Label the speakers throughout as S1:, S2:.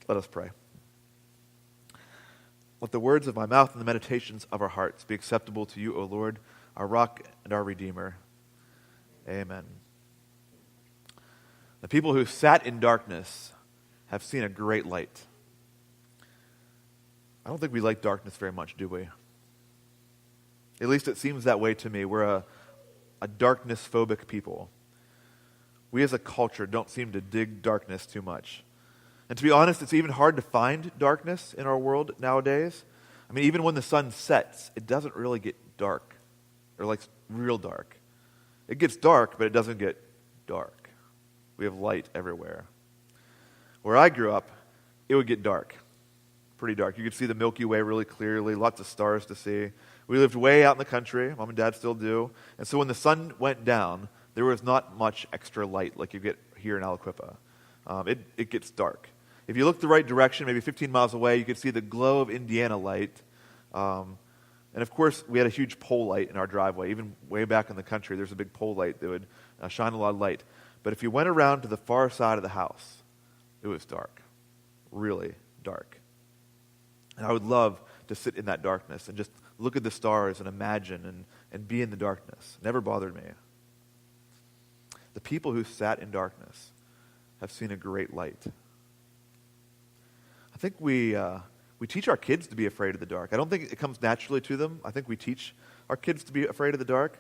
S1: Let us pray. Let the words of my mouth and the meditations of our hearts be acceptable to you, O Lord, our rock and our redeemer. Amen. The people who sat in darkness have seen a great light. I don't think we like darkness very much, do we? At least it seems that way to me. We're a darkness-phobic people. We as a culture don't seem to dig darkness too much. And to be honest, it's even hard to find darkness in our world nowadays. I mean, even when the sun sets, it doesn't really get dark, or like real dark. It gets dark, but it doesn't get dark. We have light everywhere. Where I grew up, it would get dark, pretty dark. You could see the Milky Way really clearly, lots of stars to see. We lived way out in the country. Mom and Dad still do. And so when the sun went down, there was not much extra light like you get here in Aliquippa. It gets dark. If you look the right direction, maybe 15 miles away, you could see the glow of Indiana light. And of course, we had a huge pole light in our driveway. Even way back in the country, there's a big pole light that would shine a lot of light. But if you went around to the far side of the house, it was dark, really dark. And I would love to sit in that darkness and just look at the stars and imagine and be in the darkness. It never bothered me. The people who sat in darkness have seen a great light. I think we teach our kids to be afraid of the dark. I don't think it comes naturally to them. I think we teach our kids to be afraid of the dark.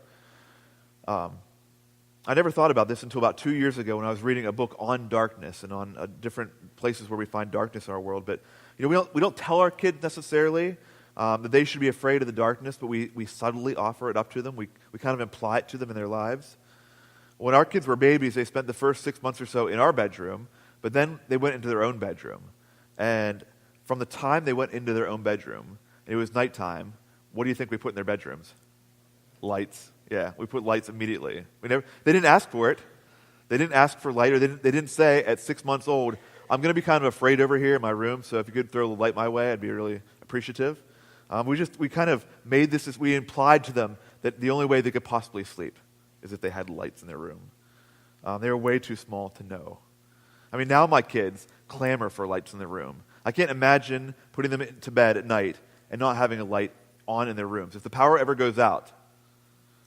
S1: I never thought about this until about 2 years ago when I was reading a book on darkness and on different places where we find darkness in our world. But we don't tell our kids necessarily that they should be afraid of the darkness, but we subtly offer it up to them. We kind of imply it to them in their lives. When our kids were babies, they spent the first 6 months or so in our bedroom, but then they went into their own bedroom. And from the time they went into their own bedroom, it was nighttime, what do you think we put in their bedrooms? Lights. Yeah, we put lights immediately. They didn't ask for it. They didn't ask for light, or they didn't say at 6 months old, I'm going to be kind of afraid over here in my room, so if you could throw the light my way, I'd be really appreciative. We kind of made this as we implied to them that the only way they could possibly sleep is if they had lights in their room. They were way too small to know. I mean, now my kids clamor for lights in their room. I can't imagine putting them to bed at night and not having a light on in their rooms. If the power ever goes out,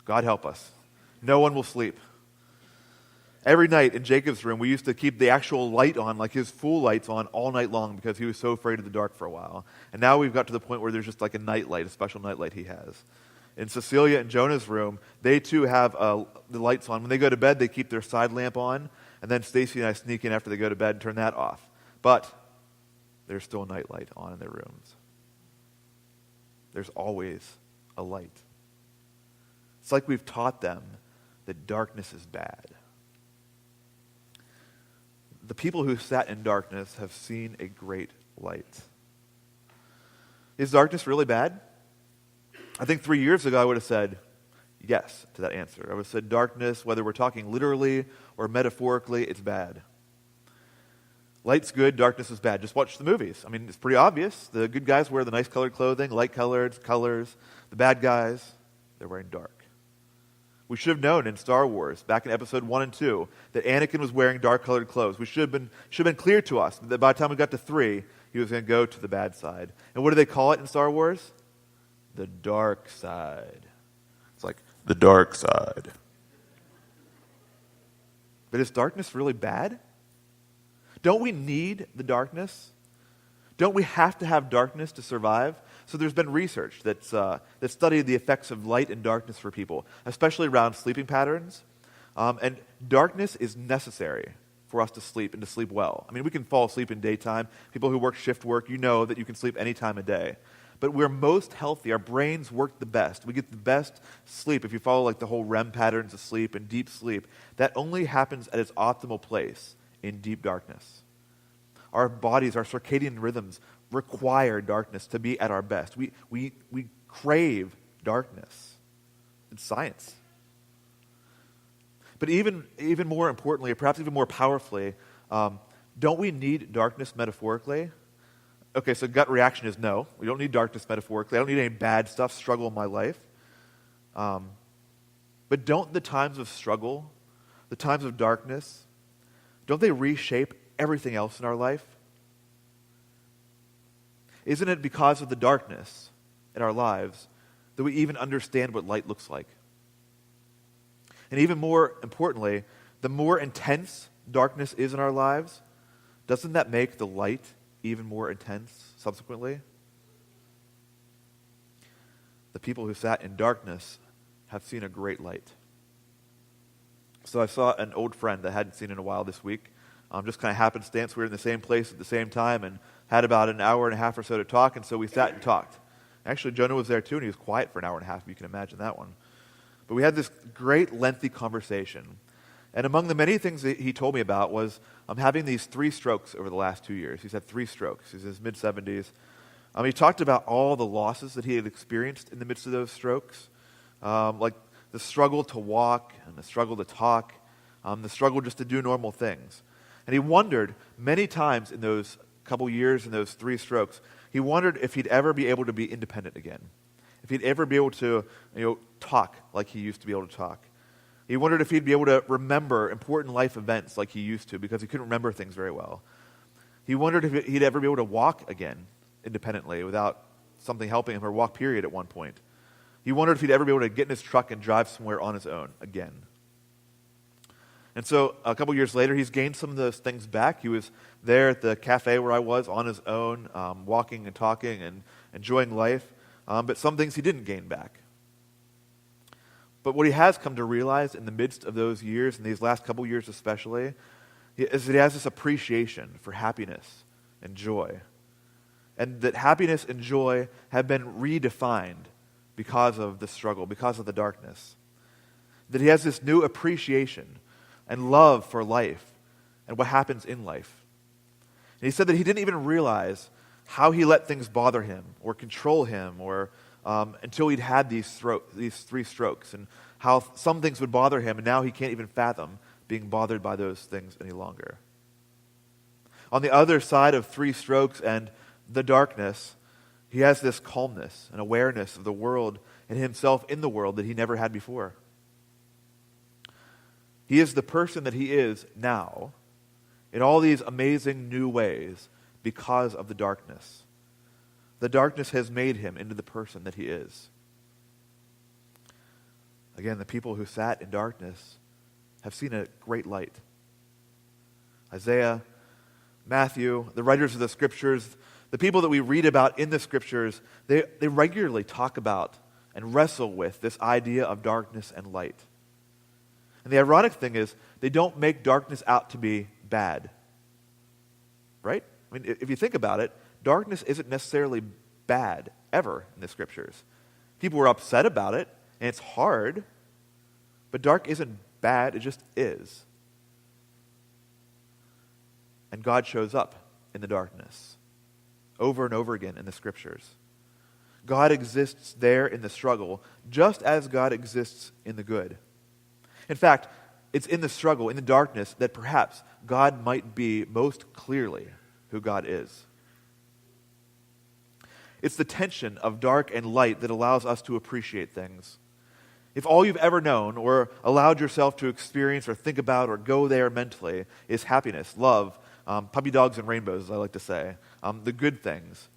S1: God help us, no one will sleep. Every night in Jacob's room, we used to keep the actual light on, like his full lights on, all night long because he was so afraid of the dark for a while. And now we've got to the point where there's just like a night light, a special night light he has. In Cecilia and Jonah's room, they too have the lights on. When they go to bed, they keep their side lamp on, and then Stacy and I sneak in after they go to bed and turn that off. But there's still a night light on in their rooms. There's always a light. It's like we've taught them that darkness is bad. The people who sat in darkness have seen a great light. Is darkness really bad? I think 3 years ago I would have said yes to that answer. I would have said darkness, whether we're talking literally or metaphorically, it's bad. Light's good, darkness is bad. Just watch the movies. I mean, it's pretty obvious. The good guys wear the nice colored clothing, light colored colors. The bad guys, they're wearing dark. We should have known in Star Wars, back in episode 1 and 2, that Anakin was wearing dark-colored clothes. We should have been clear to us that by the time we got to 3, he was going to go to the bad side. And what do they call it in Star Wars? The dark side. It's like, the dark side. But is darkness really bad? Don't we need the darkness? Don't we have to have darkness to survive? So there's been research that studied the effects of light and darkness for people, especially around sleeping patterns. And darkness is necessary for us to sleep and to sleep well. I mean, we can fall asleep in daytime. People who work shift work, you know that you can sleep any time of day. But we're most healthy. Our brains work the best. We get the best sleep. If you follow like the whole REM patterns of sleep and deep sleep, that only happens at its optimal place in deep darkness. Our bodies, our circadian rhythms require darkness to be at our best. We crave darkness. It's science. But even more importantly, or perhaps even more powerfully, don't we need darkness metaphorically? Okay, so gut reaction is no. We don't need darkness metaphorically. I don't need any bad stuff, struggle in my life. But don't the times of struggle, the times of darkness, don't they reshape everything else in our life? Isn't it because of the darkness in our lives that we even understand what light looks like? And even more importantly, the more intense darkness is in our lives, doesn't that make the light even more intense subsequently? The people who sat in darkness have seen a great light. So I saw an old friend that I hadn't seen in a while this week. Just kind of happenstance. We were in the same place at the same time and had about an hour and a half or so to talk, and so we sat and talked. Actually, Jonah was there too, and he was quiet for an hour and a half, if you can imagine that one. But we had this great, lengthy conversation. And among the many things that he told me about was having these 3 strokes over the last 2 years. He's had 3 strokes. He's in his mid-70s. He talked about all the losses that he had experienced in the midst of those strokes, like the struggle to walk and the struggle to talk, the struggle just to do normal things. And he wondered many times in those couple years, in those 3 strokes, he wondered if he'd ever be able to be independent again, if he'd ever be able to talk like he used to be able to talk. He wondered if he'd be able to remember important life events like he used to, because he couldn't remember things very well. He wondered if he'd ever be able to walk again independently without something helping him, or walk period at one point. He wondered if he'd ever be able to get in his truck and drive somewhere on his own again. And so a couple years later, he's gained some of those things back. He was there at the cafe where I was on his own, walking and talking and enjoying life. But some things he didn't gain back. But what he has come to realize in the midst of those years, and these last couple years especially, is that he has this appreciation for happiness and joy. And that happiness and joy have been redefined because of the struggle, because of the darkness. That he has this new appreciation and love for life and what happens in life. And he said that he didn't even realize how he let things bother him or control him or until he'd had these 3 strokes, and how some things would bother him, and now he can't even fathom being bothered by those things any longer. On the other side of 3 strokes and the darkness, he has this calmness and awareness of the world and himself in the world that he never had before. He is the person that he is now in all these amazing new ways because of the darkness. The darkness has made him into the person that he is. Again, the people who sat in darkness have seen a great light. Isaiah, Matthew, the writers of the Scriptures, the people that we read about in the Scriptures, they regularly talk about and wrestle with this idea of darkness and light. And the ironic thing is, they don't make darkness out to be bad. Right? I mean, if you think about it, darkness isn't necessarily bad ever in the Scriptures. People were upset about it, and it's hard, but dark isn't bad, it just is. And God shows up in the darkness over and over again in the Scriptures. God exists there in the struggle, just as God exists in the good. In fact, it's in the struggle, in the darkness, that perhaps God might be most clearly who God is. It's the tension of dark and light that allows us to appreciate things. If all you've ever known or allowed yourself to experience or think about or go there mentally is happiness, love, puppy dogs and rainbows, as I like to say, the good things,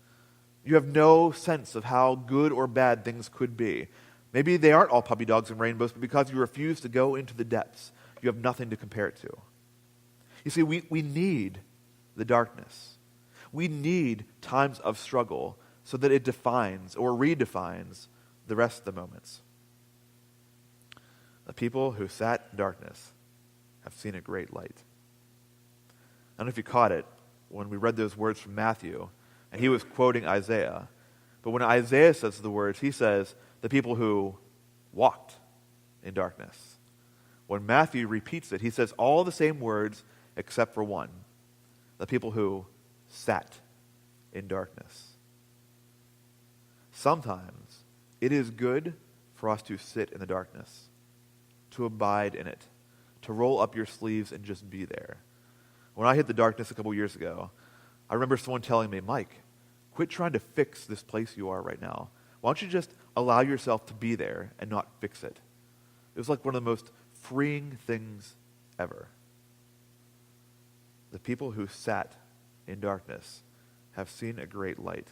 S1: you have no sense of how good or bad things could be. Maybe they aren't all puppy dogs and rainbows, but because you refuse to go into the depths, you have nothing to compare it to. You see, we need the darkness. We need times of struggle so that it defines or redefines the rest of the moments. The people who sat in darkness have seen a great light. I don't know if you caught it when we read those words from Matthew, and he was quoting Isaiah. But when Isaiah says the words, he says, the people who walked in darkness. When Matthew repeats it, he says all the same words except for one. The people who sat in darkness. Sometimes it is good for us to sit in the darkness, to abide in it, to roll up your sleeves and just be there. When I hit the darkness a couple years ago, I remember someone telling me, Mike, quit trying to fix this place you are right now. Why don't you just allow yourself to be there and not fix it? It was like one of the most freeing things ever. The people who sat in darkness have seen a great light.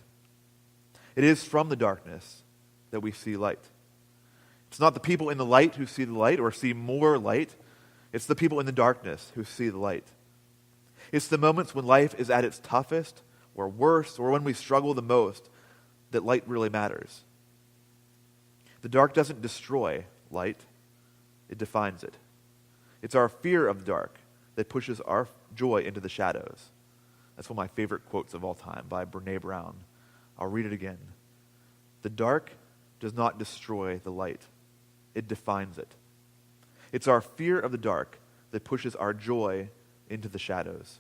S1: It is from the darkness that we see light. It's not the people in the light who see the light or see more light. It's the people in the darkness who see the light. It's the moments when life is at its toughest or worst or when we struggle the most that light really matters. The dark doesn't destroy light. It defines it. It's our fear of the dark that pushes our joy into the shadows. That's one of my favorite quotes of all time by Brene Brown. I'll read it again. The dark does not destroy the light. It defines it. It's our fear of the dark that pushes our joy into the shadows.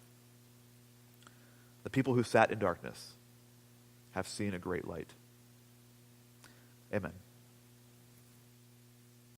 S1: The people who sat in darkness have seen a great light. Amen.